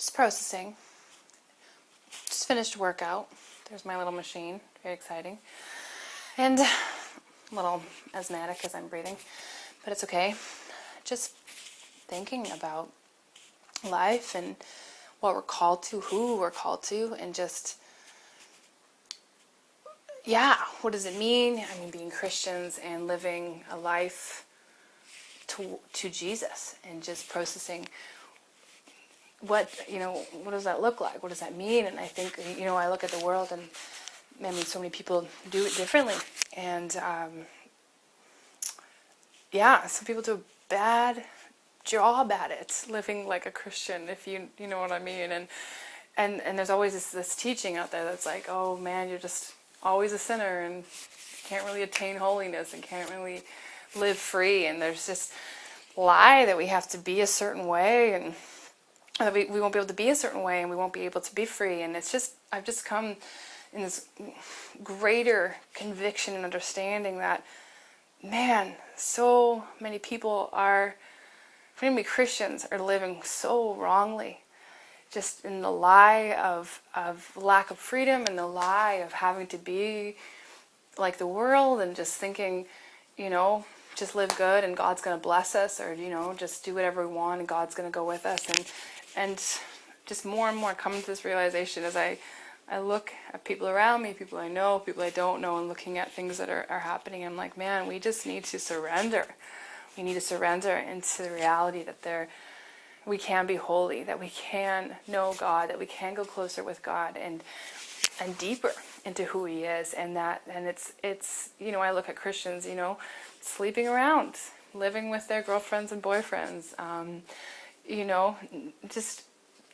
just processing. Just finished workout. There's my little machine. Very exciting. And a little asthmatic as I'm breathing. But it's okay. Just thinking about life and what we're called to, who we're called to, and just, what does it mean? I mean, being Christians and living a life to Jesus, and just processing what does that look like? What does that mean? And I think, I look at the world, and I mean, so many people do it differently. And some people do a bad job at it, living like a Christian, if you know what I mean. And there's always this teaching out there that's like, oh man, you're just always a sinner and can't really attain holiness and can't really live free. And there's this lie that we have to be a certain way, and that we won't be able to be a certain way, and we won't be able to be free. And it's just, I've just come in this greater conviction and understanding that, man, so many people are, many Christians are living so wrongly, just in the lie of lack of freedom, and the lie of having to be like the world, and just thinking, just live good and God's going to bless us, or, just do whatever we want and God's going to go with us. And just more and more coming to this realization as I look at people around me, people I know, people I don't know, and looking at things that are happening. I'm like, man, we just need to surrender. We need to surrender into the reality that we can be holy, that we can know God, that we can go closer with God and deeper into who He is. And it's I look at Christians, sleeping around, living with their girlfriends and boyfriends, just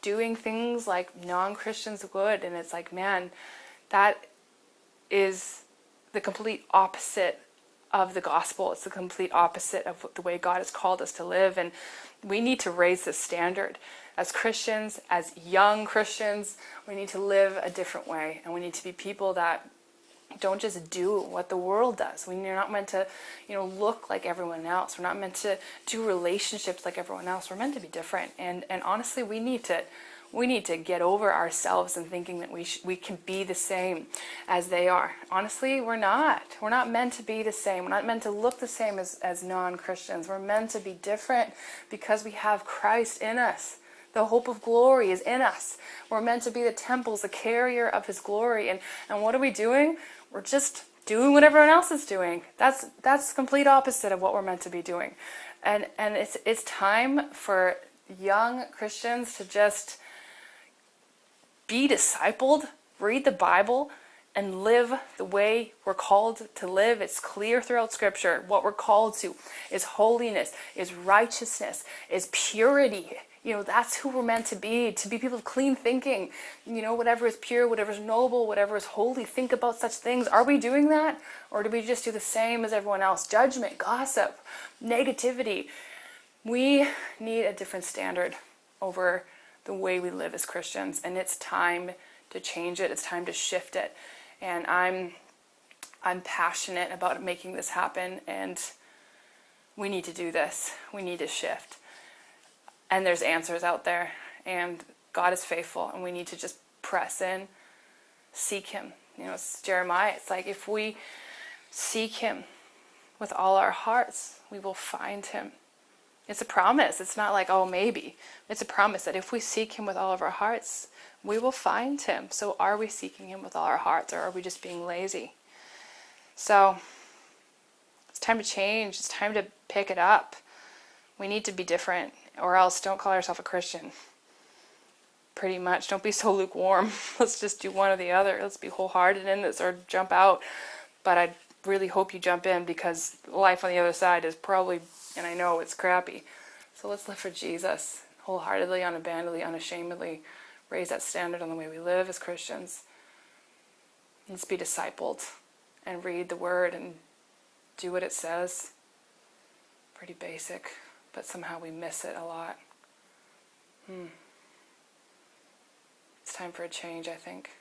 doing things like non-Christians would. And it's like, man, that is the complete opposite of the gospel. It's the complete opposite of the way God has called us to live. And we need to raise the standard. As Christians, as young Christians, we need to live a different way. And we need to be people that don't just do what the world does. We're not meant to, look like everyone else. We're not meant to do relationships like everyone else. We're meant to be different. And honestly, we need to get over ourselves and thinking that we can be the same as they are. Honestly, we're not. We're not meant to be the same. We're not meant to look the same as non-Christians. We're meant to be different because we have Christ in us. The hope of glory is in us. We're meant to be the temples, the carrier of His glory. And what are we doing? We're just doing what everyone else is doing. That's the complete opposite of what we're meant to be doing. And it's time for young Christians to just be discipled, read the Bible, and live the way we're called to live. It's clear throughout Scripture. What we're called to is holiness, is righteousness, is purity. That's who we're meant to be people of clean thinking. Whatever is pure, whatever is noble, whatever is holy, think about such things. Are we doing that? Or do we just do the same as everyone else? Judgment, gossip, negativity. We need a different standard over the way we live as Christians, and it's time to change it. It's time to shift it. And I'm passionate about making this happen, and we need to do this. We need to shift. And there's answers out there, and God is faithful, and we need to just press in, seek Him. It's Jeremiah. It's like, if we seek Him with all our hearts, we will find Him. It's a promise. It's not like, oh, maybe. It's a promise that if we seek Him with all of our hearts, we will find Him. So are we seeking Him with all our hearts, or are we just being lazy? So it's time to change. It's time to pick it up. We need to be different, or else don't call yourself a Christian. Pretty much. Don't be so lukewarm. Let's just do one or the other. Let's be wholehearted in this, or jump out. But I really hope you jump in, because life on the other side is probably, and I know it's crappy. So let's live for Jesus, wholeheartedly, unabashedly, unashamedly. Raise that standard on the way we live as Christians. Let's be discipled and read the Word and do what it says. Pretty basic, but somehow we miss it a lot. It's time for a change, I think.